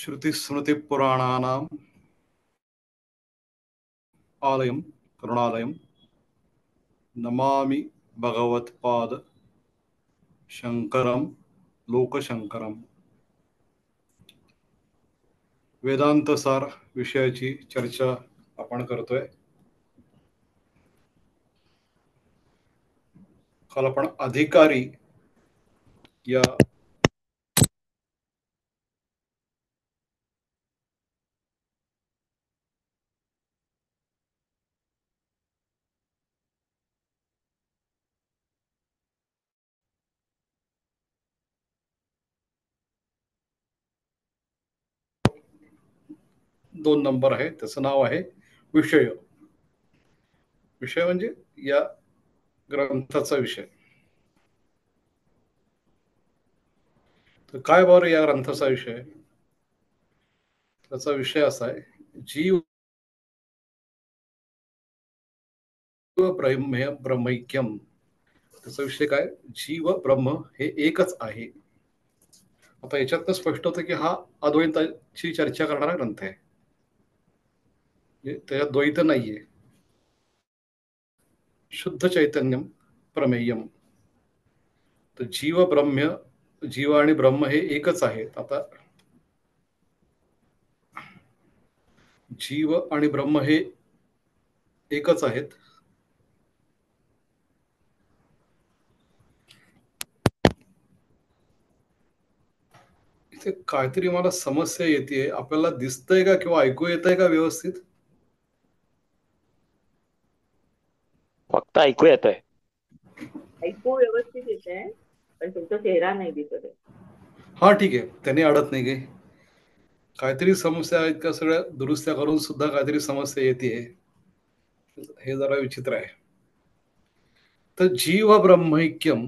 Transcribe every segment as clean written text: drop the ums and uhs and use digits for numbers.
श्रुतिस्मृतिपुराणानाम् आलयं करुणालयं नमामि भगवत्पाद शंकरं लोकशंकरम. वेदांत सार विषयाची चर्चा आपण करतोय. काल आपण अधिकारी या दोन नंबर आहे, त्याचं नाव आहे विषय. विषय म्हणजे या ग्रंथाचा विषय. तर काय बरं या ग्रंथाचा विषय? त्याचा विषय असा आहे, जीव ब्रह्मैक्यम. त्याचा विषय काय? जीव ब्रह्म हे एकच आहे. आता याच्यातनं स्पष्ट होतं की हा अद्वैताची चर्चा करणारा ग्रंथ आहे. त्याच्यात द्वैत नाहीये. शुद्ध चैतन्यम प्रमेयम. तर जीव आणि ब्रह्म हे एकच आहेत. आता जीव आणि ब्रह्म हे एकच आहेत. इथे काहीतरी मला समस्या येते. आपल्याला दिसतंय का किंवा ऐकू येतंय का व्यवस्थित? फक्त ऐकू येतंय. ऐकू व्यवस्थित येत आहे, पण तुमचा चेहरा नाही दिसत आहे. हा ठीक आहे, त्याने अडत नाही गे. काहीतरी समस्या आहेत का? सगळ्या दुरुस्त्या करून सुद्धा काहीतरी समस्या येते. हे जरा विचित्र आहे. तर जीव ब्रह्मैक्यम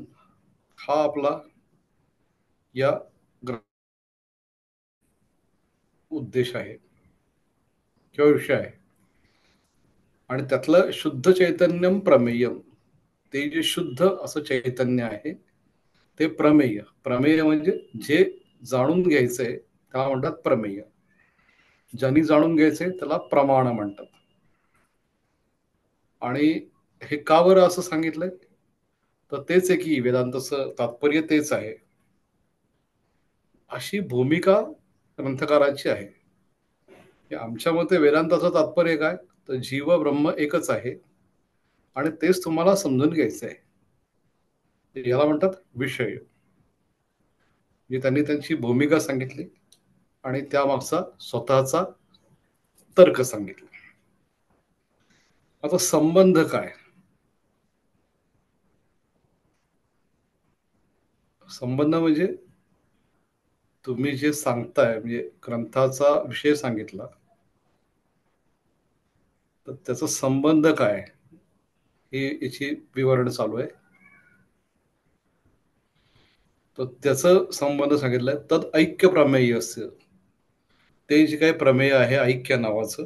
हा आपला या उद्देश आहे किंवा विषय आहे. आणि त्यातलं शुद्ध चैतन्यम प्रमेयम, ते जे शुद्ध असं चैतन्य आहे ते प्रमेय. प्रमेय म्हणजे जे जाणून घ्यायचंय त्याला म्हणतात प्रमेय. ज्यांनी जाणून घ्यायचंय त्याला प्रमाण म्हणतात. आणि हे का बरं असं सांगितलंय? तर तेच आहे की वेदांताचं तात्पर्य तेच आहे, अशी भूमिका ग्रंथकाराची आहे. आमच्या मते वेदांताचं तात्पर्य काय? तर जीव ब्रह्म एकच आहे आणि तेच तुम्हाला समजून घ्यायचं आहे. याला म्हणतात विषय. जे त्यांनी त्यांची भूमिका सांगितली आणि त्यामागचा स्वतःचा तर्क सांगितला. आता संबंध काय? संबंध म्हणजे तुम्ही जे सांगताय, म्हणजे ग्रंथाचा विषय सांगितला, तर त्याचा संबंध काय हे याची विवरण चालू आहे. तर त्याचं संबंध सांगितलंय. तद ऐक्य प्रमेय असतं. ते जे काही प्रमेय आहे ऐक्य नावाचं,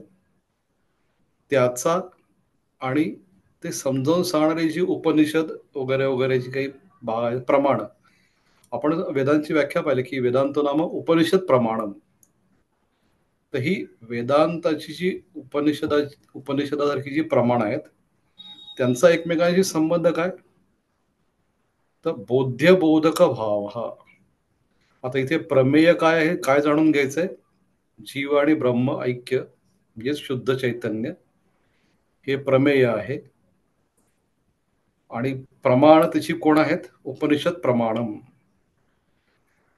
त्याचा आणि ते समजावून सांगणारी जी उपनिषद वगैरे वगैरे जी काही प्रमाण, आपण वेदांची व्याख्या पाहिली की वेदांत नाम उपनिषद प्रमाणम. तर ही वेदांताची जी उपनिषदासारखी जी प्रमाण आहेत त्यांचा एकमेकांशी संबंध काय? तर बोध्य बोधक भाव हा. आता इथे प्रमेय काय आहे, काय जाणून घ्यायचंय? जीव आणि ब्रह्म ऐक्य म्हणजे शुद्ध चैतन्य हे प्रमेय आहे. आणि प्रमाण त्याची कोण आहेत? उपनिषद प्रमाणम.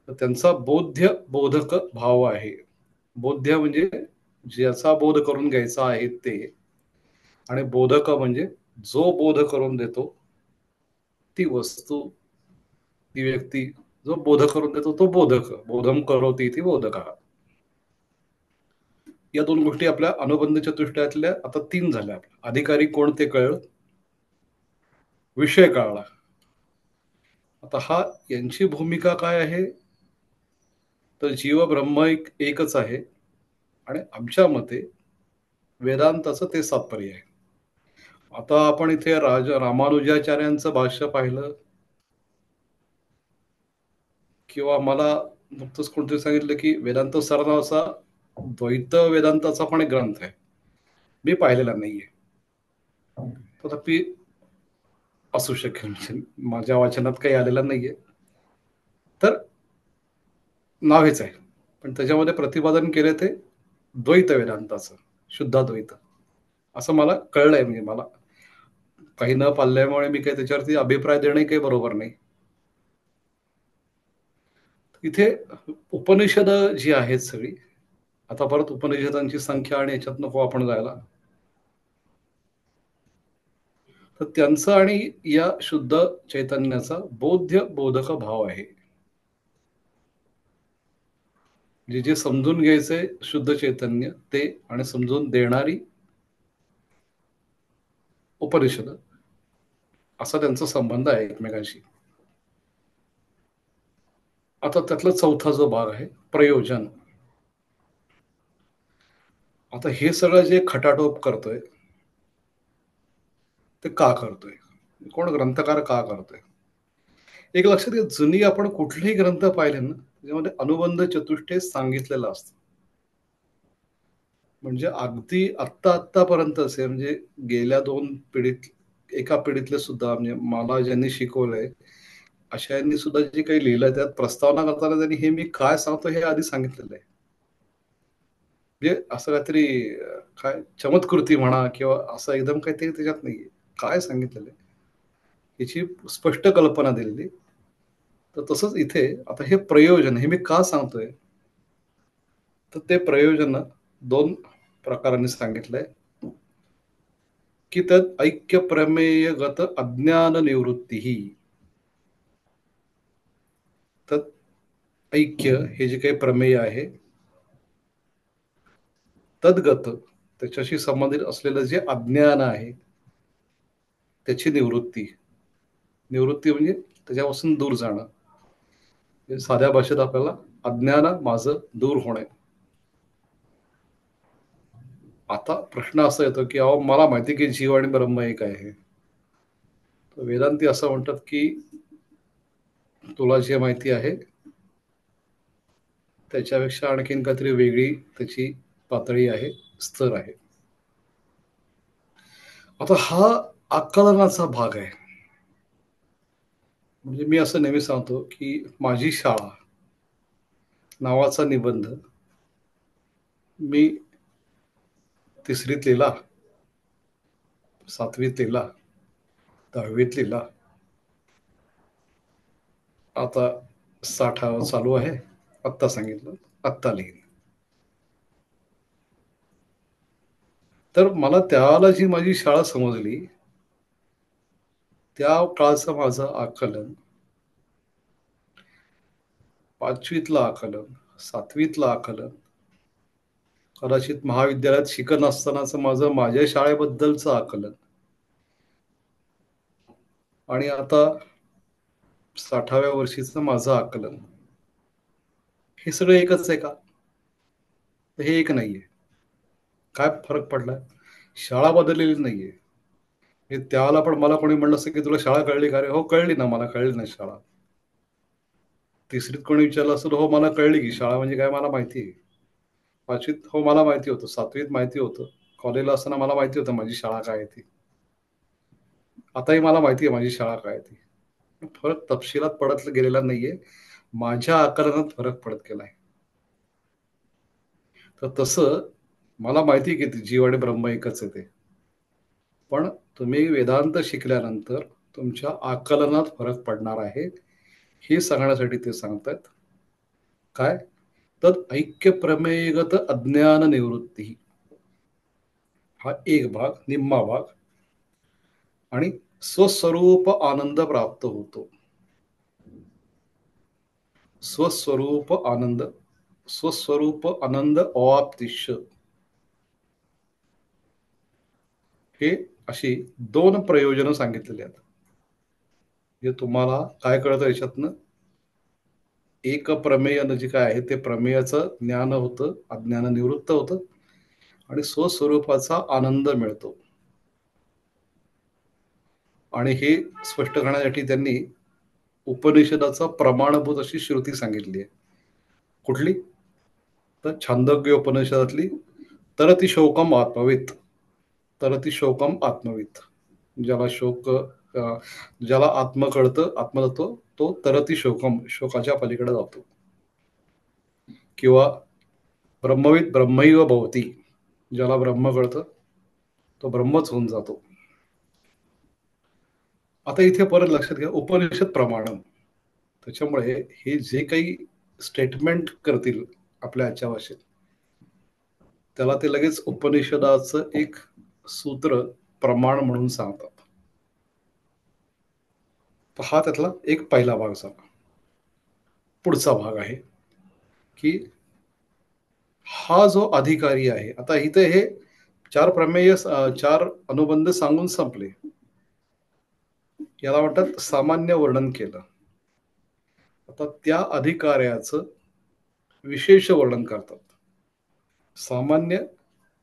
तर त्यांचा बोध्य बोधक भाव आहे. बोध्य म्हणजे ज्याचा बोध करून घ्यायचा आहे ते, आणि बोधक म्हणजे जो बोध करून देतो, ती वस्तू, ती व्यक्ती, जो बोध करून देतो तो बोधक. बोधम करोति इति बोधकः. या दोन गोष्टी आपल्या अनुबंध चतुष्टयातल्या आता 3 झाल्या. अधिकारी कोण ते कळलं, विषय कळला. आता हा यांची भूमिका काय आहे? तर जीव ब्रह्म एकच आहे आणि आमच्या मते वेदांताचं ते तात्पर्य आहे. आता आपण इथे रामानुजाचार्यांचं भाष्य पाहिलं किंवा मला नुकतंच कोणतरी सांगितलं की वेदांत सरनावाचा द्वैत वेदांताचा पण एक ग्रंथ आहे. मी पाहिलेला नाहीये, तथापि असू शकेल, म्हणजे माझ्या वाचनात काही आलेला नाहीये. तर नाव हेच आहे, पण त्याच्यामध्ये प्रतिपादन केले ते द्वैत वेदांताचं, शुद्धाद्वैत, असं मला कळलंय. म्हणजे मला काही न पाळल्यामुळे मी काही त्याच्यावरती अभिप्राय देणं काही बरोबर नाही. इथे उपनिषद जी आहेत सगळी, आता परत उपनिषदांची संख्या आणि याच्यात नको आपण जायला, तर त्यांचं आणि या शुद्ध चैतन्याचा बोध्य बोधक भाव आहे. जे जे समजून घ्यायचे शुद्ध चैतन्य ते, आणि समजून देणारी उपनिषद, असा त्यांचा संबंध आहे एकमेकांशी. आता त्यातला चौथा जो भाग आहे प्रयोजन. आता हे सगळं जे खटाटोप करतोय ते का करतोय, कोण ग्रंथकार का करतोय? एक लक्षात घ्या, जुनी आपण कुठलेही ग्रंथ पाहिले ना, त्याच्यामध्ये अनुबंध चतुष्टय सांगितलेलं असतं. म्हणजे अगदी आत्तापर्यंत असे, म्हणजे गेल्या 2 पिढीत, एका पिढीतले सुद्धा, म्हणजे मला ज्यांनी शिकवलंय अशा यांनी सुद्धा जे काही लिहिलंय त्यात प्रस्तावना करताना त्यांनी हे मी काय सांगतो हे आधी सांगितलेलं आहे. म्हणजे असं काहीतरी काय चमत्कृती म्हणा किंवा असं एकदम काहीतरी त्याच्यात नाहीये. काय सांगितलेलं आहे याची स्पष्ट कल्पना दिलेली. तर तसंच इथे आता हे प्रयोजन हे मी का सांगतोय, तर ते प्रयोजन 2 प्रकारांनी सांगितलंय की त्यात ऐक्य प्रमेयगत अज्ञान निवृत्ती. तर ऐक्य हे जे काही प्रमेय आहे तद्गत, त्याच्याशी संबंधित असलेलं जे अज्ञान आहे त्याची निवृत्ती. निवृत्ती म्हणजे त्याच्यापासून दूर जाणं. साध्या भाषेत आपल्याला अज्ञान माझं दूर होणे. आता प्रश्न असा येतो की अहो मला माहिती की जीव आणि ब्रह्म एक आहे. तर वेदांती असं म्हणतात की तुला जे माहिती आहे त्याच्यापेक्षा आणखीन काहीतरी वेगळी त्याची पातळी आहे, स्तर आहे. आता हा आकलनाचा भाग आहे. म्हणजे मी असं नेहमी सांगतो की माझी शाळा नावाचा निबंध मी 3रीत लिहिला, 7वीत लिहिला, 10वीत लिहिला, आता 60वा चालू आहे. आत्ता सांगितलं, आत्ता लिहिल. तर मला त्यावेळेला जी माझी शाळा समजली त्या काळचं माझं आकलन, 5वीतलं आकलन, 7वीतलं आकलन, कदाचित महाविद्यालयात शिकत असतानाच माझं माझ्या शाळेबद्दलचं आकलन, आणि आता 60व्या वर्षीचं माझं आकलन, हे सगळं एकच आहे का? हे एक नाहीये. काय फरक पडलाय? शाळा बदललेली नाहीये. हे त्यावेळेला पण मला कोणी म्हणलं असतं की तुला शाळा कळली का रे? हो कळली ना, मला कळली ना शाळा. 3रीत कोणी विचारलं असतं, हो मला कळली की शाळा म्हणजे काय मला माहिती आहे. 5वीत हो मला माहिती होतं, 7वीत माहिती होतं, कॉलेजला असताना मला माहिती होतं माझी शाळा काय आहे ती. आताही मला माहिती आहे माझी शाळा काय आहे ती. फरक तपशिलात पडत गेलेला नाहीये, माझ्या आकलनात फरक पडत गेलाय. तर तसं मला माहिती आहे की जीव आणि ब्रह्म एकच आहे ते. पण तुम्ही वेदांत शिकल्यानंतर तुमच्या आकलनात फरक पडणार आहे, हे सांगण्यासाठी ते सांगतात. काय? तर ऐक्य प्रमेयगत अज्ञान निवृत्ती हा एक भाग, निम्मा भाग, आणि स्वस्वरूप आनंद प्राप्त होतो. स्वस्वरूप आनंद, स्वस्वरूप आनंद अवाप्तिश, हे अशी 2 प्रयोजनं सांगितलेली आहेत. हे तुम्हाला काय कळतं याच्यातनं? एक प्रमेयनं जे काय आहे ते प्रमेयाचं ज्ञान होतं, अज्ञान निवृत्त होतं, आणि स्वस्वरूपाचा आनंद मिळतो. आणि हे स्पष्ट करण्यासाठी त्यांनी उपनिषदाचा प्रमाणभूत अशी श्रुती सांगितली आहे. कुठली? तर छांदोग्य उपनिषदातली तरती शोकम आत्मवित. तरती शोकम आत्मवित. ज्याला शोक ज्याला आत्म कळतं, आत्मतत्व, तो तरती शोकम, शोकाच्या पलीकडे जातो. किंवा ब्रह्मविद ब्रह्मैव भवती, ज्याला ब्रह्म कळतं तो ब्रह्मच होऊन जातो. आता इथे परत लक्षात घ्या, उपनिषद प्रमाण. त्याच्यामुळे हे जे काही स्टेटमेंट करतील आपल्या आजच्या भाषेत, त्याला ते लगेच उपनिषदाचं एक सूत्र प्रमाण म्हणून सांगतात. तर हा त्यातला एक पहिला भाग झाला. पुढचा भाग आहे की हा जो अधिकारी आहे, आता इथे हे 4 प्रमेय 4 अनुबंध सांगून संपले. याला म्हणतात सामान्य वर्णन केलं. आता त्या अधिकाऱ्याचं विशेष वर्णन करतात. सामान्य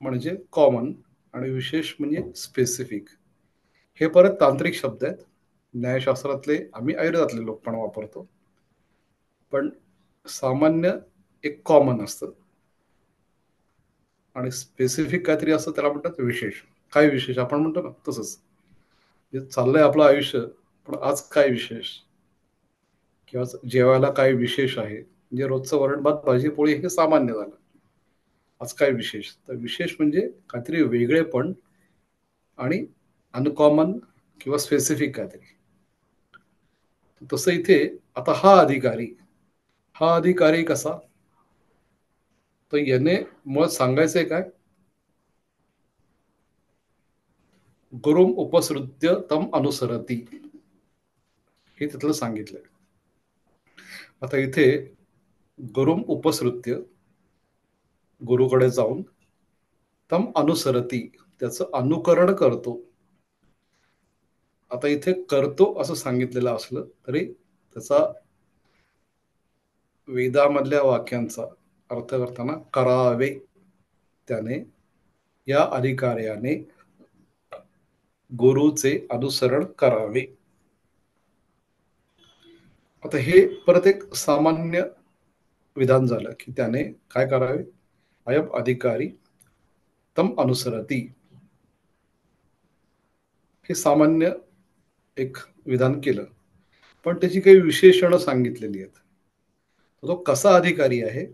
म्हणजे कॉमन आणि विशेष म्हणजे स्पेसिफिक. हे परत तांत्रिक शब्द आहेत. न्यायशास्त्रातले, आम्ही आयुर्वेदातले लोक पण वापरतो. पण सामान्य एक कॉमन असतं आणि स्पेसिफिक काहीतरी असतं, त्याला म्हणतात विशेष. काय विशेष आपण म्हणतो ना, तसंच चाललंय आपलं आयुष्य, पण आज काय विशेष, किंवा जेवायला काय विशेष आहे. म्हणजे रोजचं वरण भात भाजी पोळी हे सामान्य झालं. आज काय विशेष, तर विशेष म्हणजे काहीतरी वेगळे पण आणि अनकॉमन किंवा स्पेसिफिक काहीतरी. तसं इथे आता हा अधिकारी कसा, तर याने मुळात सांगायचंय काय, गुरुम उपसृत्य तम अनुसरती, हे तिथलं सांगितलंय. आता इथे गुरुम उपसृत्य, गुरुकडे जाऊन, तम अनुसरती, त्याचं अनुकरण करतो. आता इथे करतो असं सांगितलेलं असलं तरी त्याचा वेदामधल्या वाक्यांचा अर्थ करताना करावे, त्याने, या अधिकाऱ्याने गुरुचे अनुसरण करावे. आता हे परत एक सामान्य विधान झालं की त्याने काय करावे, अयम अधिकारी तम अनुसरती, हे सामान्य एक विधान केलं. पण त्याची काही विशेषणं सांगितलेली आहेत. तो कसा अधिकारी आहे,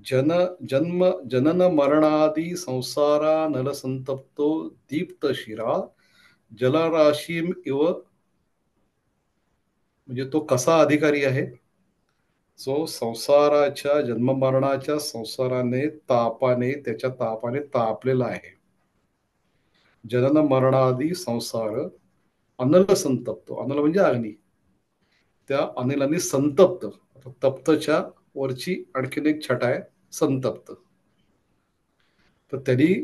जन्म जनन मरणादी संसारा नलसंतप्तो दीप्त शिरा जलराशीम इव, म्हणजे तो कसा अधिकारी आहे, जो संसाराच्या जन्ममरणाच्या संसाराने त्याच्या तापाने तापलेला आहे. जनन मरणादी संसार अनल संतप्तो, अनल म्हणजे अग्नी, त्या अनिलाने संतप्त, तप्तच्या वरची आणखीन एक छटा आहे संतप्त. तर त्यांनी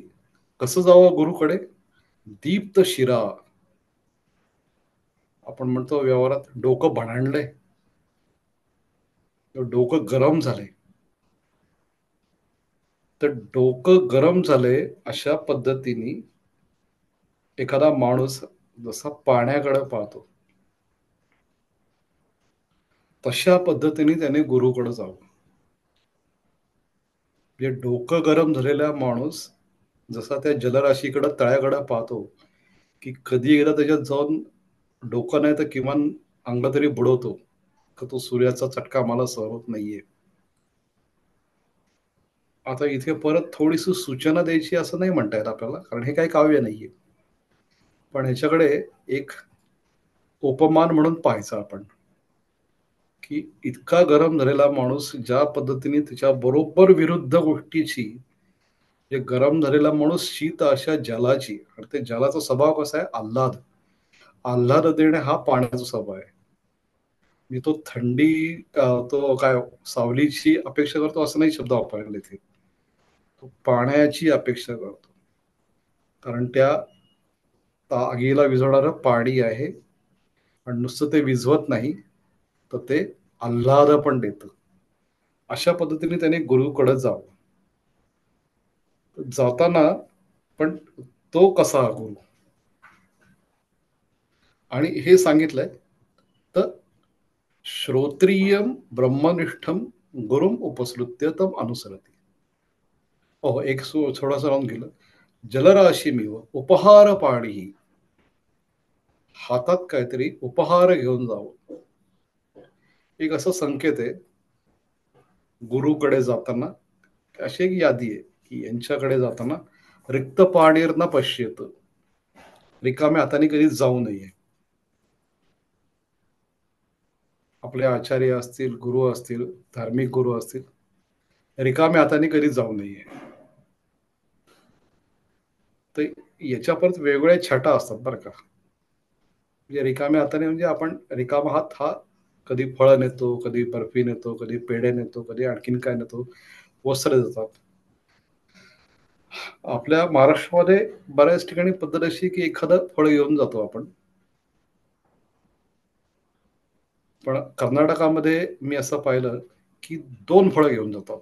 कसं जावं गुरुकडे, दीप्त शिरा, आपण म्हणतो व्यवहारात डोकं भणाणलंय, डोकं गरम झालंय. तर डोकं गरम झालंय अशा पद्धतीने एखादा माणूस जसा पाण्याकडे पाहतो, तशा पद्धतीने त्याने गुरुकडे जावं. म्हणजे डोकं गरम झालेला माणूस जसा त्या जलराशीकडे तळ्याकडे पाहतो, की कधी एकदा त्याच्यात जाऊन डोकं नाही तर किमान अंग तरी बुडवतो, का तो सूर्याचा चटका मला सहन होत नाहीये. आता इथे परत थोडीशी सूचना द्यायची असं नाही म्हणता येत आपल्याला, कारण हे काही काव्य नाहीये. पण ह्याच्याकडे एक उपमान म्हणून पाहायचं आपण, की इतका गरम झालेला माणूस ज्या पद्धतीने त्याच्या बरोबर विरुद्ध गोष्टीची, जे गरम झालेला माणूस शीत अशा जलाची, आणि ते जलाचा स्वभाव कसा आहे, आल्हाद देणे हा पाण्याचा स्वभाव आहे. मी तो थंडी तो काय सावलीची अपेक्षा करतो असं नाही शब्द वापरला इथे, तो पाण्याची अपेक्षा करतो. कारण त्या आगीला विझवणारं पाणी आहे, आणि नुसतं ते विझवत नाही, तर ते आल्हाद पण देतं. अशा पद्धतीने त्याने गुरुकडे जावं. जाताना पण तो कसा गुरु, आणि हे सांगितलंय, तर श्रोत्रियम ब्रह्मनिष्ठम गुरुम उपसृत्य तम अनुसरती. एक थोडासा राहून गेलं. जलराशी मिव उपहार पाणी, हातात काहीतरी उपहार घेऊन जावं. एक असा संकेत आहे गुरुकडे जाताना, अशी एक यादी आहे की यांच्याकडे जाताना रिक्त पाणीर न पश्येत, रिकाम्या हाताने कधी जाऊ नये. आपले आचार्य असतील, गुरु असतील, धार्मिक गुरु असतील, रिकाम्या हाताने कधी जाऊ नये. तर याच्या परत वेगवेगळ्या छटा असतात बरं का. म्हणजे रिकाम्या हाताने म्हणजे आपण रिकामा हात हा कधी फळं नेतो, कधी बर्फी नेतो, कधी पेढे नेतो, कधी आणखीन काय नेतो, वस्त्र देतात. आपल्या महाराष्ट्रामध्ये बऱ्याच ठिकाणी पद्धत अशी की एखादं फळ घेऊन जातो आपण. पण कर्नाटकामध्ये मी असं पाहिलं की 2 फळं घेऊन जातात.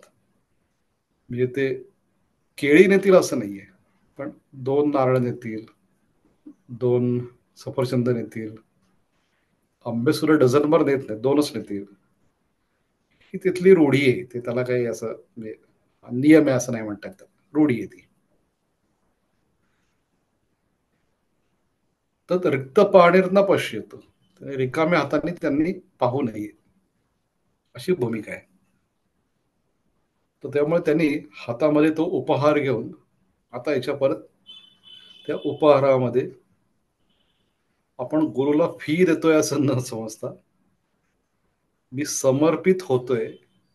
म्हणजे ते केळी नेतील असं नाहीये, पण 2 नारळ नेतील, 2 सफरचंद नेतील. आंबे सुद्धा डझनभर नेत नाही, 2च नेतील. ही तिथली रूढी आहे. ते त्याला काही असं म्हणजे नियम आहे असं नाही म्हणतात, रूढी आहे ती. तर रिक्त पाणीर न पश्येत, रिकाम्या हाताने त्यांनी पाहू नये, अशी भूमिका आहे. तर त्यामुळे त्यांनी हातामध्ये तो उपहार घेऊन, आता याच्या परत त्या उपहारामध्ये आपण गुरुला फी देतोय असं न समजता, मी समर्पित होतोय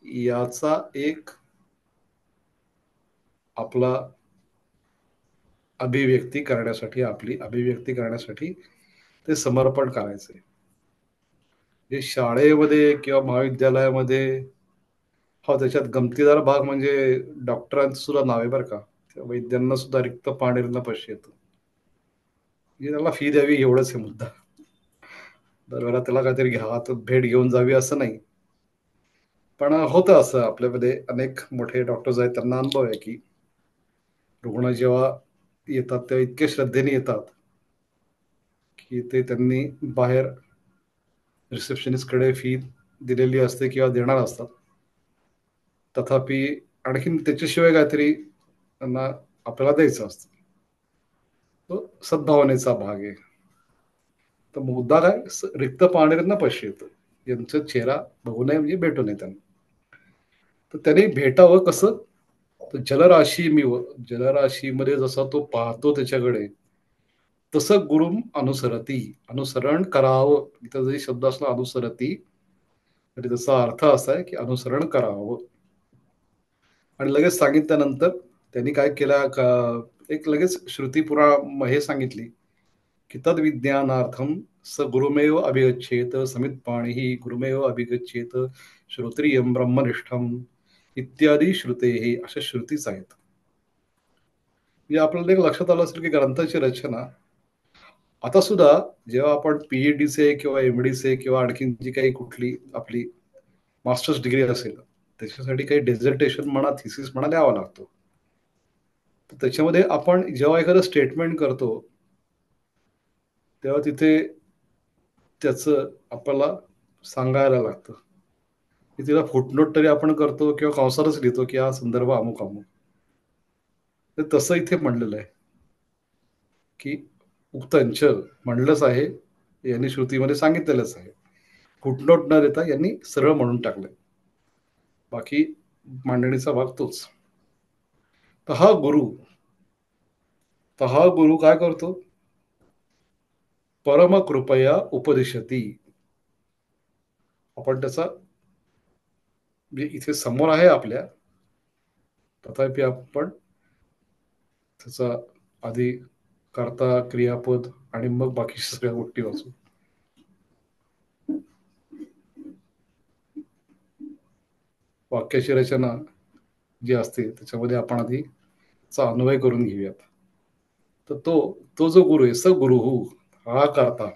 याचा एक आपला अभिव्यक्ती करण्यासाठी, आपली अभिव्यक्ती करण्यासाठी ते समर्पण करायचंय. जे शाळेमध्ये किंवा महाविद्यालयामध्ये, हा त्याच्यात गमतीदार भाग म्हणजे डॉक्टरांचं सुद्धा नाव आहे बरं का. त्या वैद्यांना सुद्धा रिक्त पाणीर न पश्येत, म्हणजे त्याला फी द्यावी एवढंच आहे मुद्दा. दरवेळेला त्याला काहीतरी घ्या, तर भेट घेऊन जावी असं नाही. पण होतं असं, आपल्यामध्ये अनेक मोठे डॉक्टर्स आहेत, त्यांना अनुभव आहे की रुग्ण जेव्हा येतात तेव्हा इतके श्रद्धेने येतात की ते त्यांनी बाहेर रिसेप्शनिस्टकडे फी दिलेली असते किंवा देणार असतात. तथापि आणखीन त्याच्याशिवाय काहीतरी त्यांना आपल्याला द्यायचं असतं. तो सद्भावनेचा भाग आहे. तर मुद्दा काय, रिक्त पाणीर न पश्येत, यांचा चेहरा बघू नये म्हणजे भेटू नये त्यांना. तर त्याने भेटावं कसं, तर जलराशी मिव, जलराशीमध्ये जसा तो पाहतो त्याच्याकडे, तसं गुरुम अनुसरती, अनुसरण करावं. इथं जरी शब्द असला अनुसरती, तरी त्याचा अर्थ असा आहे की अनुसरण करावं. आणि लगेच सांगितल्यानंतर त्यांनी काय केलं का, एक लगेच श्रुती पुराण हे सांगितली की तद विज्ञानार्थम स गुरुमेव अभिगच्छेत समित पाणी गुरुमेव अभिगच्छेत श्रोत्रियम ब्रह्मनिष्ठम इत्यादी श्रुते, हे अशा श्रुतीच आहेत. म्हणजे आपल्याला एक लक्षात आलं असेल की ग्रंथाची रचना आता सुद्धा जेव्हा आपण पीएचडीचे किंवा एमडीचे किंवा आणखीन जी काही कुठली आपली मास्टर्स डिग्री असेल, त्याच्यासाठी काही डेझर्टेशन म्हणा, थिसिस म्हणा द्यावा लागतो. तर त्याच्यामध्ये आपण जेव्हा एखादं स्टेटमेंट करतो तेव्हा तिथे त्याचं आपल्याला सांगायला लागतं. तिला फुटनोट तरी आपण करतो किंवा कंसातच लिहितो की हा संदर्भ अमुक अमुक. तर तसं इथे म्हणलेलं आहे की उक्तंच म्हणलंच आहे, यांनी श्रुतीमध्ये सांगितलेलंच आहे. फुटनोट न देता यांनी सरळ म्हणून टाकलंय. बाकी मांडणीचा भाग तोच. तर हा गुरु काय करतो, परमकृपया उपदिशती. आपण त्याचा म्हणजे इथे समोर आहे आपल्या, तथापि आपण त्याचा आधी कर्ता, क्रियापद आणि मग बाकी सगळ्या गोष्टी वाचू. वाक्याची रचना जी असते त्याच्यामध्ये आपण आधी चा अन्वय करून घेऊयात. तर तो जो गुरु आहे, स गुरु हा करता,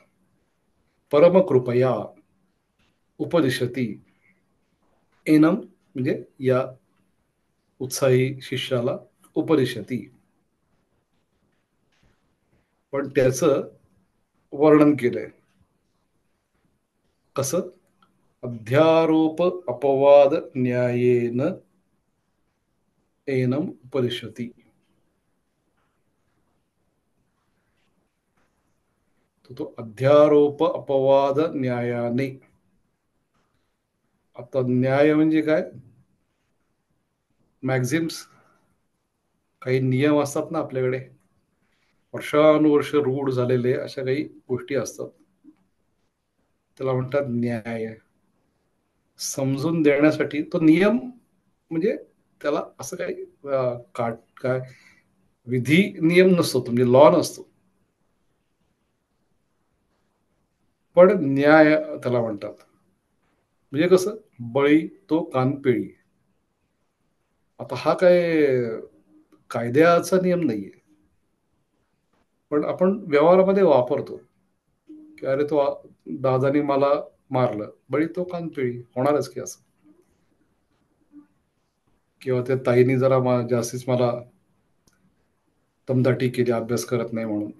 परम कृपया उपदिशती, एनम म्हणजे या उत्साही शिष्याला उपदिशती. पण त्याचं वर्णन केलंय कसं, अध्यारोप अपवाद न्यायेन एनम उपदिशती. तो अध्यारोप अपवाद न्यायाने. आता न्याय म्हणजे काय? मॅक्झिम्स, काही नियम असतात ना आपल्याकडे, वर्षानुवर्ष रूढ झालेले अशा काही गोष्टी असतात, त्याला म्हणतात न्याय. समजून देण्यासाठी तो नियम म्हणजे त्याला असं काही काय विधी नियम नसतो, म्हणजे लॉ नसतो, पण न्याय त्याला म्हणतात. म्हणजे कसं, बळी तो कानपिळी. आता हा काय कायद्याचा नियम नाहीये, पण आपण व्यवहारामध्ये वापरतो की अरे तो दादानी मला मारलं, बळी तो कानपिळी होणारच की असं. किंवा त्या ताईनी जरा जास्तीच मला दमदाटी केली अभ्यास करत नाही म्हणून,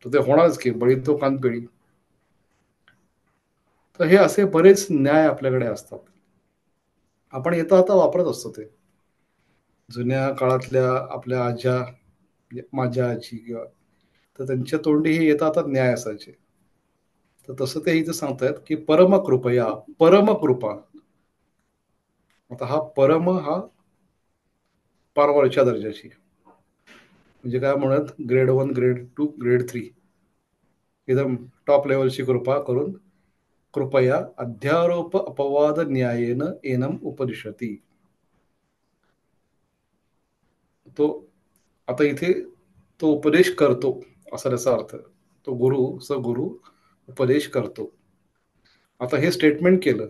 तर ते होणारच की बळी तो कानपिळी. तर हे असे बरेच न्याय आपल्याकडे असतात, आपण येता आता वापरत असतो ते. जुन्या काळातल्या आपल्या आज्या, म्हणजे माझ्या आजी किंवा, तर त्यांच्या तोंडी हे येता आता न्याय असायचे. तर तसं ते इथं सांगतायत की परमकृपया, परमकृपा. आता हा परम हा फार वरच्या दर्जाची, म्हणजे काय म्हणत, ग्रेड 1, ग्रेड 2, ग्रेड 3, एकदम टॉप लेवलची कृपा करून, कृपया अध्यारोप अपवाद न्यायेन एनम उपदिशती. तो आता इथे तो उपदेश करतो असा त्याचा अर्थ. तो गुरु, गुरु उपदेश करतो. आता हे स्टेटमेंट केलं,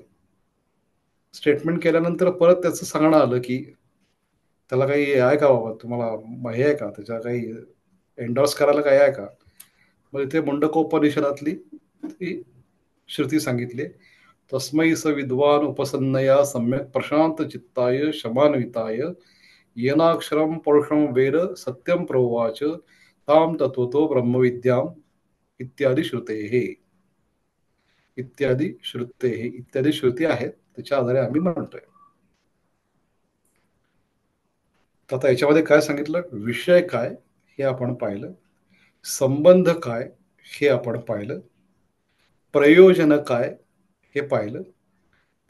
स्टेटमेंट केल्यानंतर परत त्याचं सांगणं आलं की त्याला काही आहे का बाबा, तुम्हाला हे आहे का, त्याच्या काही एन्डॉर्स करायला काही आहे का. मग इथे मुंडकोपनिषदातली ती श्रुती सांगितली, तस्मै स विद्वान उपसन्नया सम्यक प्रशांत चित्ताय शमान्विताय येनाक्षरम पौरुषम वेद सत्यम प्रोवाच ताम तत्वतो ब्रह्मविद्याम इत्यादी श्रुते हे. इत्यादी श्रुते हे, इत्यादी श्रुती आहेत, त्याच्या आधारे आम्ही म्हणतोय. आता याच्यामध्ये काय सांगितलं, विषय काय हे आपण पाहिलं, संबंध काय हे आपण पाहिलं, प्रयोजन काय हे पाहिलं.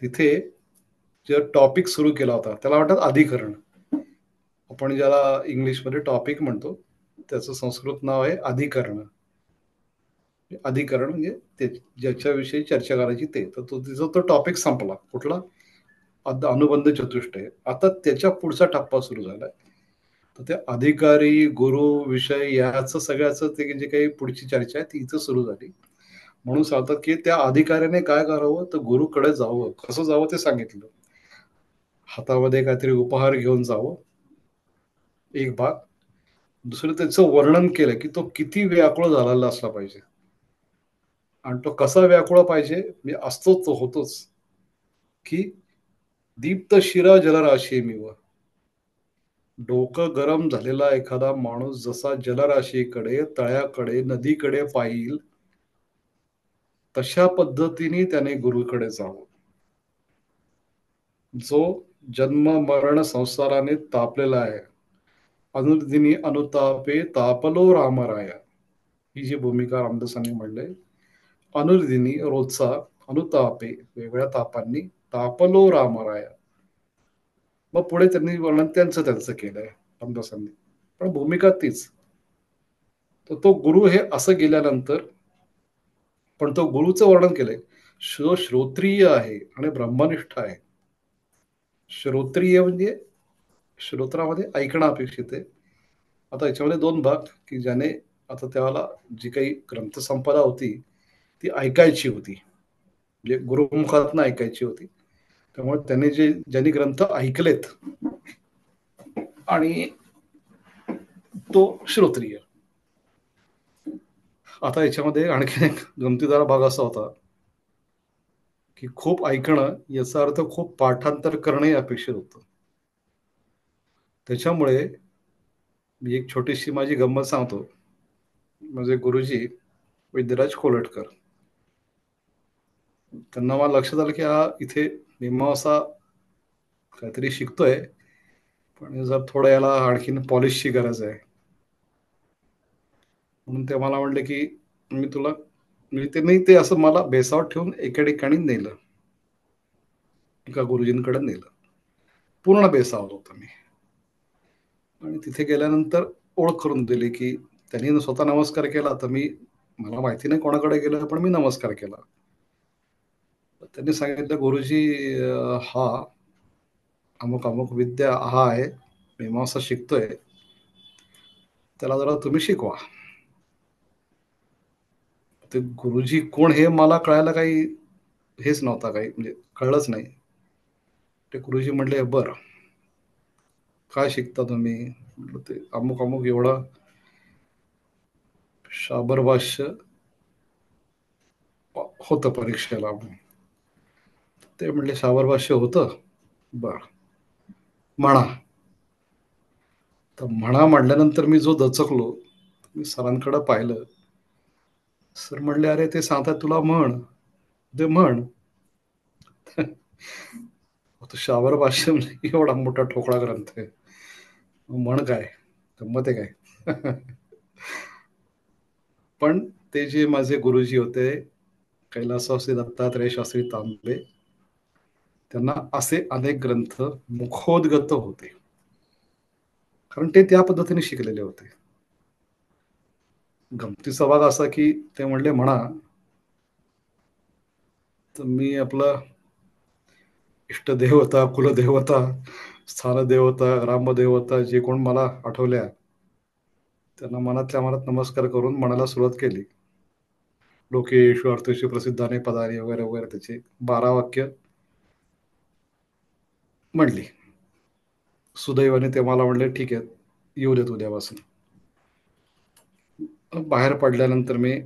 तिथे जे टॉपिक सुरू केला होता त्याला म्हणतात अधिकरण. आपण ज्याला इंग्लिशमध्ये टॉपिक म्हणतो, त्याचं संस्कृत नाव आहे अधिकरण. अधिकरण म्हणजे ते ज्याच्याविषयी चर्चा करायची ते, तर तो तिचा तो टॉपिक संपला. कुठला? अनुबंध चतुष्टय. आता त्याच्या पुढचा टप्पा सुरू झालाय. तर ते अधिकारी, गुरु, विषय याच सगळ्याच ते जे काही पुढची चर्चा आहे ती इथं सुरू झाली. म्हणून सांगतात की त्या अधिकाऱ्याने काय करावं, तर गुरुकडे जावं. कसं जावं ते सांगितलं. हातामध्ये काहीतरी उपहार घेऊन जावं, एक भाग. दुसरं त्याचं वर्णन केलं की तो किती व्याकुळ झालेला असला पाहिजे, आणि तो कसा व्याकुळ पाहिजे, म्हणजे असतोच तो होतोच की दीप्त शिरा जलराशी मीव. डोकं गरम झालेला एखादा माणूस जसा जलराशीकडे, तळ्याकडे, नदीकडे पाहिल, तशा पद्धतीने त्याने गुरुकडे जावं. जो जन्म मरण संसाराने तापलेला आहे, अनुदिनी अनुतापे तापलो रामराया, ही जी भूमिका रामदासांनी म्हणले. अनुदिनी रोजचा, अनुतापे वेगळ्या तापांनी, तापलो रामराया. मग पुढे त्यांनी वर्णन त्यांचं त्यांचं केलंय रामदासांनी, पण भूमिका तीच. तर तो गुरु हे असं गेल्यानंतर, पण तो गुरुचं वर्णन केलंय, जो श्रोत्रिय आहे आणि ब्रह्मनिष्ठ आहे. श्रोत्रिय म्हणजे श्रोत्रामध्ये ऐकणं अपेक्षित आहे. आता याच्यामध्ये दोन भाग, की ज्याने आता त्याला जी काही ग्रंथसंपदा होती ती ऐकायची होती, म्हणजे गुरुमुखातनं ऐकायची होती. त्यामुळे त्याने ज्यांनी ग्रंथ ऐकलेत, आणि तो श्रोत्रिय. आता याच्यामध्ये आणखीन एक गमतीदार भाग असा होता की खूप ऐकणं याचा अर्थ खूप पाठांतर करणंही अपेक्षित होतं. त्याच्यामुळे मी एक छोटीशी माझी गंमत सांगतो. माझे गुरुजी विद्यराज कोलटकर, त्यांना मला लक्षात आलं की हा इथे मीमांसा काहीतरी शिकतोय, पण जर थोडं याला आणखीन पॉलिशची गरज आहे. म्हणून ते मला म्हणले की मी तुला, म्हणजे त्यांनी ते असं मला बेसावर ठेवून एका ठिकाणी नेलं, एका गुरुजींकडे नेलं. पूर्ण बेसावत होतो मी. आणि तिथे गेल्यानंतर ओळख करून दिली की त्यांनी स्वतः नमस्कार केला, तर मी, मला माहिती नाही कोणाकडे गेलं, पण मी नमस्कार केला. त्यांनी सांगितलं, गुरुजी हा अमुक अमुक विद्या हा आहे, मीमांसा शिकतोय, त्याला जरा तुम्ही शिकवा. ते गुरुजी कोण हे मला कळायला काही हेच नव्हता, काही म्हणजे कळलंच नाही. ते गुरुजी म्हणले, बरं काय शिकता तुम्ही? म्हटलं ते अमुक अमुक एवढं शाबर भाष्य होतं परीक्षेला. ते म्हणले शाबर भाष्य होतं, बर म्हणा. तर म्हणा म्हटल्यानंतर मी जो दचकलो, मी सरांकडे पाहिलं. सर म्हणले, अरे ते सांगतात तुला म्हण, ते म्हण. तो शाबर भाष्य म्हणजे एवढा मोठा ठोकळा ग्रंथ आहे, म्हण काय, गंमत आहे काय? पण ते जे माझे गुरुजी होते, कैलासवासी दत्तात्रय शास्त्री तांबे, त्यांना असे अनेक ग्रंथ मुखोद्गत होते, कारण ते त्या पद्धतीने शिकलेले होते. गमतीचा भाग असा की ते म्हणले म्हणा, तर मी आपलं इष्टदेवता, कुलदेवता, स्थानदेवता, ग्रामदेवता जे कोण मला आठवल्या, त्यांना मनातल्या मनात नमस्कार करून म्हणायला सुरुवात केली. लोकेशु अर्थेषु प्रसिद्धाने पदारी वगैरे वगैरे त्याची 12 वाक्य म्हणली. सुदैवाने ते मला म्हणले, ठीक आहे, येऊ देत उद्यापासून. बाहेर पडल्यानंतर मी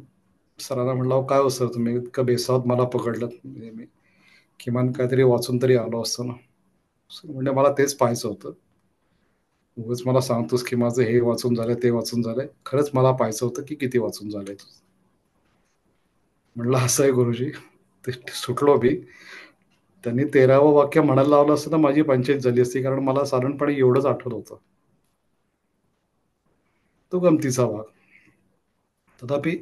सरांना म्हणलं, काय हो सर, तुम्ही इतकं बेसावत मला पकडलं, म्हणजे मी किमान काहीतरी वाचून तरी आलो असतो ना. म्हणजे मला तेच पाहायचं होतं. उगाच मला सांगतोस की माझं हे वाचून झालंय, ते वाचून झालंय. खरंच मला पाहायचं होतं की किती वाचून झालंय. म्हणलं, असं आहे गुरुजी. ते सुटलो मी. त्यांनी 13वं वाक्य म्हणायला लावलं असतं तर माझी पंचायत झाली असती, कारण मला साधारणपणे एवढंच आठवत होतं. तो गमतीचा भाग. तथापि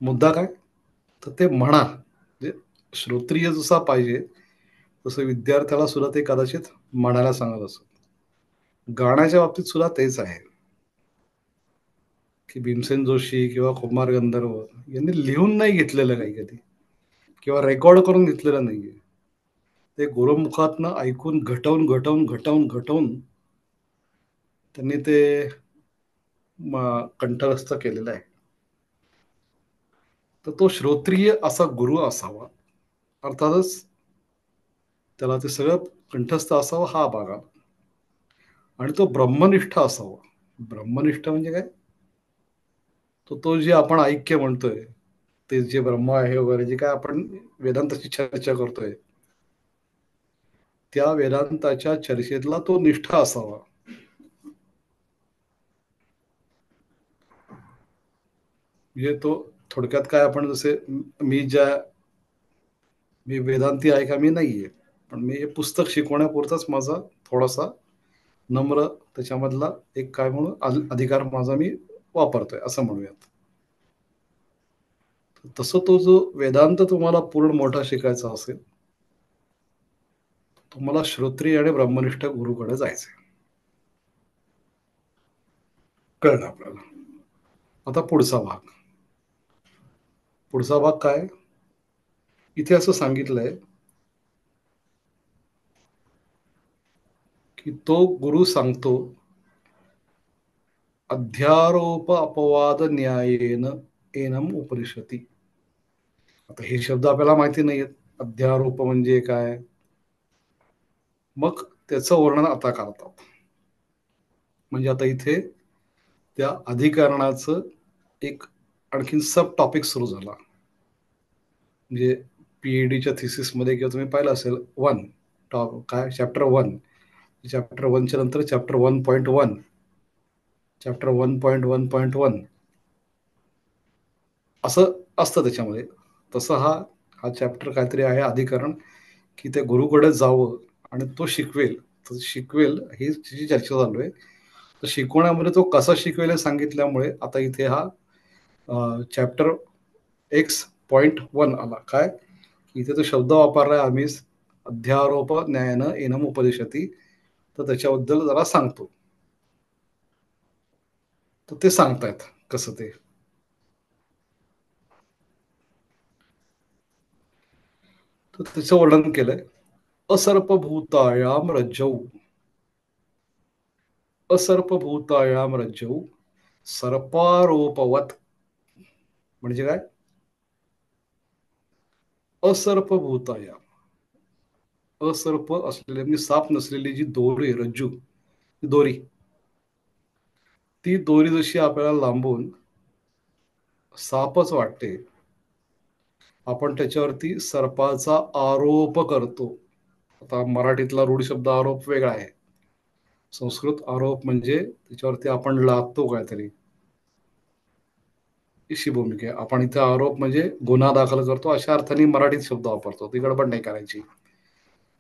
मुद्दा काय, तर ते म्हणा, म्हणजे श्रोत्रिय जसा पाहिजे तसं विद्यार्थ्याला सुद्धा ते कदाचित म्हणायला सांगत असत. गाण्याच्या बाबतीत सुद्धा तेच आहे की भीमसेन जोशी किंवा कुमार गंधर्व यांनी लिहून नाही घेतलेलं काही कधी, किंवा रेकॉर्ड करून घेतलेलं नाहीये. ते गुरुमुखातनं ऐकून घटवून घटवून घटवून घटवून त्यांनी ते कंठस्थ केलेलं आहे. तर तो श्रोत्रिय असा गुरु असावा, अर्थातच त्याला ते सगळं कंठस्थ असावं हा भाग आला. आणि तो ब्रह्मनिष्ठ असावा. ब्रह्मनिष्ठ म्हणजे काय, तो जे आपण ऐक्य म्हणतोय, ते जे ब्रह्म आहे वगैरे, जे काय आपण वेदांताची चर्चा करतोय, त्या वेदांताच्या चर्चेतला तो निष्ठा असावा. म्हणजे तो थोडक्यात काय, आपण जसे मी वेदांती आहे का, मी नाहीये, पण मी हे पुस्तक शिकवण्यापुरताच माझा थोडासा नम्र त्याच्यामधला एक काय म्हणून अधिकार माझा मी वापरतोय, असं म्हणूयात. तसं तो जो वेदांत तुम्हाला पूर्ण मोठा शिकायचा असेल, तुम्हाला श्रोत्रिय आणि ब्रह्मनिष्ठ गुरुकडे जायचंय. कळलं आपल्याला. आता पुढचा भाग काय, इथे असं सांगितलंय की तो गुरु सांगतो, अध्यारोप अपवाद न्यायेन एनम उपनिषती. आता हे शब्द आपल्याला माहिती नाहीयेत, अध्यारोप म्हणजे काय. मग त्याचं वर्णन आता करतात. म्हणजे आता इथे त्या अधिकरणाचं एक आणखीन सब टॉपिक सुरू झाला. म्हणजे पीएडीच्या थिसिसमध्ये किंवा तुम्ही पाहिलं असेल, काय चॅप्टर 1, चॅप्टर 1च्या नंतर चॅप्टर 1.1, चॅप्टर 1.1.1 असं असतं त्याच्यामध्ये. तसं हा हा चॅप्टर काहीतरी आहे अधिकरण, की त्या गुरुकडे जावं आणि तो शिकवेल. शिकवेल ही जी चर्चा चालू आहे. तर शिकवण्यामध्ये तो कसा शिकवेल हे सांगितल्यामुळे आता इथे हा चॅप्टर X.1 आला. काय? इथे तो शब्द वापरलाय आम्ही, अध्यारोप न्यायानं एनम उपदिशती. तर त्याच्याबद्दल जरा सांगतो. तर ते सांगतायत कसं ते. तर त्याचं वर्णन केलंय. असर्पभूतायाम रज्जौ, असर्पभूतायाम रज्जौ सर्पारोपवत. म्हणजे काय? असर्पभूतायाम, असर्प असलेली म्हणजे साप नसलेली जी दोरी, रज्जू, दोरी, ती दोरी जशी आपल्याला लांबून सापच वाटते, आपण त्याच्यावरती सर्पाचा आरोप करतो. आता मराठीतला रूढ शब्द आरोप वेगळा आहे. संस्कृत आरोप म्हणजे त्याच्यावरती आपण लादतो काहीतरी, अशी भूमिका आहे. आपण इथे आरोप म्हणजे गुन्हा दाखल करतो अशा अर्थाने मराठीत शब्द वापरतो, ती गडबड नाही करायची.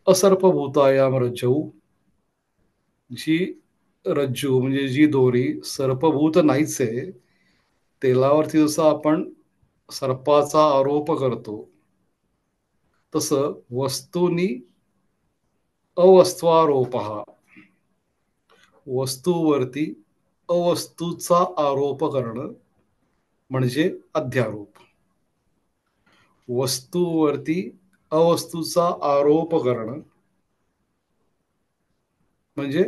असर्पभूतायाम रज्जौ, जी रज्जू म्हणजे जी दोरी सर्पभूत नाहीच आहे, तेलावरती जसं आपण सर्पाचा आरोप करतो, तसं वस्तूनी अवस्त्वारोप, वस्तूवरती अवस्तूचा आरोप करणं म्हणजे अध्यारोप. वस्तूवरती अवस्तूचा आरोप करणं म्हणजे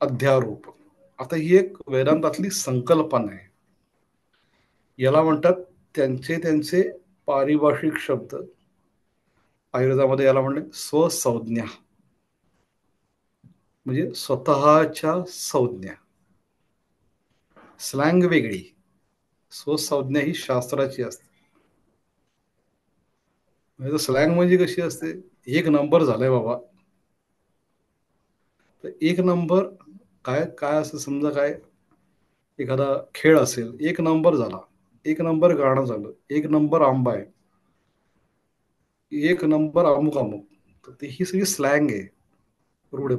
अध्यारोप. आता ही एक वेदांतातली संकल्पना आहे. याला म्हणतात त्यांचे त्यांचे पारिभाषिक शब्द. आयुर्वेदामध्ये याला म्हणणे स्वसंज्ञा, म्हणजे स्वतःच्या संज्ञा. स्लँग वेगळी, स्वसंज्ञा ही शास्त्राची असते. म्हणजे स्लँग म्हणजे कशी असते? एक नंबर झालाय बाबा, तर एक नंबर काय काय असं समजा, काय एखादा खेळ असेल, एक नंबर झाला, एक नंबर गाणं झालं, एक नंबर आंबा आहे, एक नंबर अमुक अमुक. तर ही सगळी स्लँग आहे, रूढ.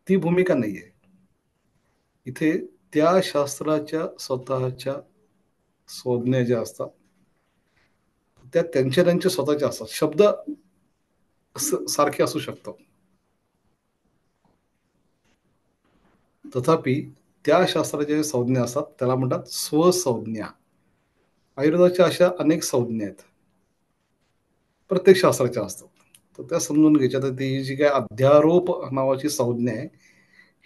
ती भूमिका नाही आहे इथे. त्या शास्त्राच्या स्वतःच्या संज्ञा ज्या असतात त्या त्यांच्या त्यांच्या स्वतःच्या असतात. शब्द सारखे असू शकतात, तथापि त्या शास्त्राच्या ज्या संज्ञा असतात त्याला म्हणतात स्वसंज्ञा. आयुर्वेदाच्या अशा अनेक संज्ञा आहेत, प्रत्येक शास्त्राच्या असतात. तर त्या समजून घ्यायच्या. तर ती जी काय अध्यारोप नावाची संज्ञा आहे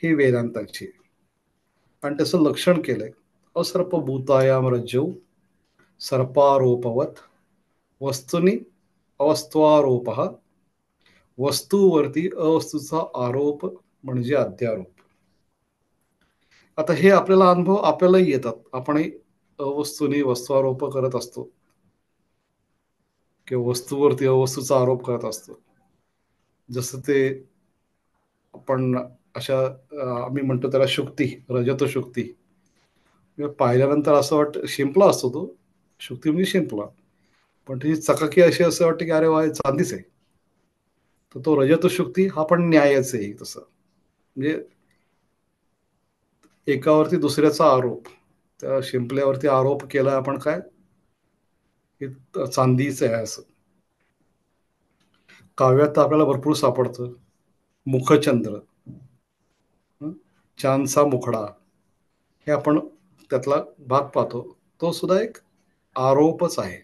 ही वेदांताची आहे. आणि त्याचं लक्षण केलंय. असर्पभूतायाम रज्जौ सर्पारोपवत वस्तुनी अवस्त्वारोप, वस्तूवरती अवस्तूचा आरोप म्हणजे अध्यारोप. आता हे आपल्याला अनुभव आपल्यालाही येतात. आपणही अवस्तूनी वस्तुआरोप करत असतो किंवा वस्तूवरती अवस्तूचा आरोप करत असतो. जसं ते आपण अशा आम्ही म्हणतो त्याला शुक्ती, रजत शुक्ती. पाहिल्यानंतर असं वाटतं शिंपला असतो तो, शुक्ती म्हणजे शिंपला, पण त्याची चकाकी अशी असं वाटतं की अरे वा, हे चांदीच आहे. तर तो रजत शुक्ती हा पण न्यायच आहे तसं. म्हणजे एकावरती दुसऱ्याचा आरोप, त्या शिंपल्यावरती आरोप केला आपण, काय हे चांदीच आहे असं. काव्यात तर आपल्याला भरपूर सापडतं. मुखचंद्र, चांदचा मुखडा, हे आपण त्यातला भाग पाहतो. तो सुद्धा एक आरोपच आहे.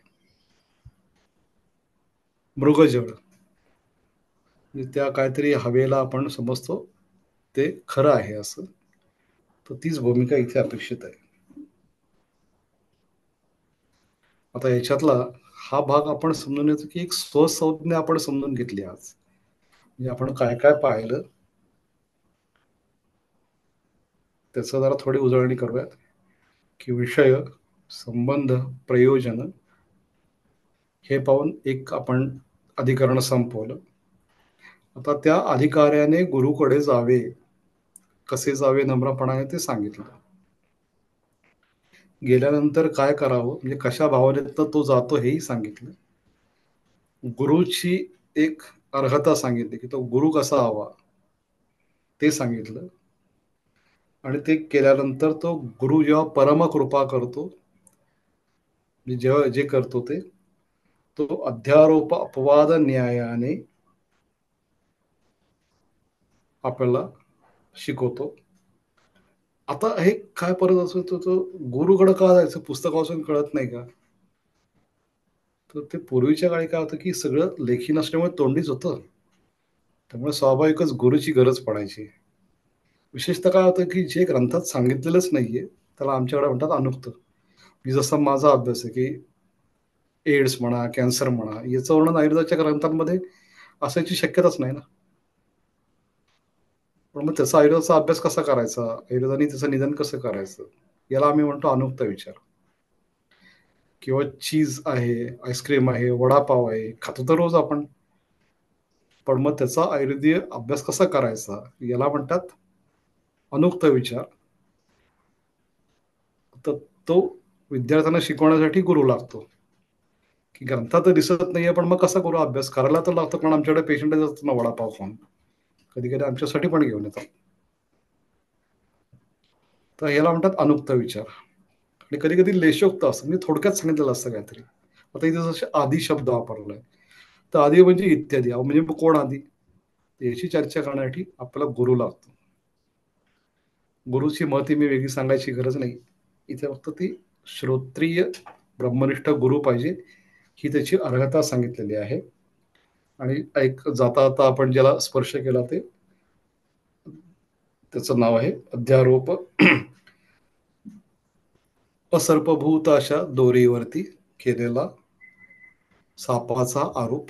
मृगजळ म्हणजे त्या काहीतरी हवेला आपण समजतो ते खरं आहे असं. तर तीच भूमिका इथे अपेक्षित आहे. आता याच्यातला हा भाग आपण समजून येतो की एक स्वसंज्ञा आपण समजून घेतली आज. म्हणजे आपण काय काय पाहिलं त्याचं जरा थोडी उजळणी करूयात. की विषय, संबंध, प्रयोजन हे पाहून एक आपण अधिकरण संपवलं. आता त्या अधिकाऱ्याने गुरुकडे जावे, कसे जावे नम्रपणाने ते सांगितलं. गेल्यानंतर काय करावं, म्हणजे कशा भावनेतनं तो जातो हेही सांगितलं. गुरुची एक अर्हता सांगितली की तो गुरु कसा हवा ते सांगितलं. आणि ते केल्यानंतर तो गुरु जेव्हा परमकृपा करतो, म्हणजे जेव्हा जे करतो ते, तो अध्यारोप अपवाद न्यायाने आपल्याला शिकवतो. आता हे काय परत असं तो गुरुकडे का जायचं, पुस्तक वाचून कळत नाही का? तर ते पूर्वीच्या काळी काय होतं की सगळं लेखी नसल्यामुळे तोंडीच होतं. त्यामुळे स्वाभाविकच गुरुची गरज पडायची. विशेषतः काय होतं की जे ग्रंथात सांगितलेलंच नाहीये त्याला आमच्याकडे म्हणतात अनुक्त. की जसा माझा अभ्यास आहे की एड्स म्हणा, कॅन्सर म्हणा, याचं वर्णन आयुर्वेदाच्या ग्रंथांमध्ये असायची शक्यताच नाही ना. पण मग त्याचा आयुर्वेदाचा अभ्यास कसा करायचा, आयुर्वेदाने त्याचं निदान कसं करायचं, याला आम्ही म्हणतो अनुक्त विचार. किंवा चीज आहे, आईस्क्रीम आहे, वडापाव आहे, खातो तर रोज आपण. पण मग त्याचा आयुर्वेदीय अभ्यास कसा करायचा याला म्हणतात अनुक्त विचार. तर तो विद्यार्थ्यांना शिकवण्यासाठी गुरु लागतो. की ग्रंथात तर दिसत नाहीये पण मग कसा करू अभ्यास, करायला तर लागतं. पण आमच्याकडे पेशंट असतात ना वडापाव खाऊन, कधी कधी आमच्यासाठी पण घेऊन येतात. तर याला म्हणतात अनुक्त विचार. आणि कधी कधी लेशोक्त असतं, म्हणजे थोडक्यात सांगितलेलं असतं काहीतरी. आता इथे जसे आदी शब्द वापरलाय, तर आदी म्हणजे इत्यादी, म्हणजे मग कोण आदी, याची चर्चा करण्यासाठी आपल्याला गुरु लागतो. गुरुची महती मी वेगळी सांगायची गरज नाही. इथे फक्त ती श्रोत्रिय ब्रह्मनिष्ठ गुरु पाहिजे, ही त्याची अर्हता सांगितलेली आहे. आणि एक जाता आता आपण ज्याला स्पर्श केला ते त्याचं नाव आहे अध्यारोप. असर्पभूत अशा दोरीवरती केलेला सापाचा आरोप,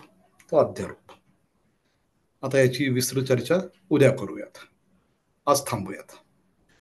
तो अध्यारोप. आता याची विस्तृत चर्चा उद्या करूयात, आज थांबूयात.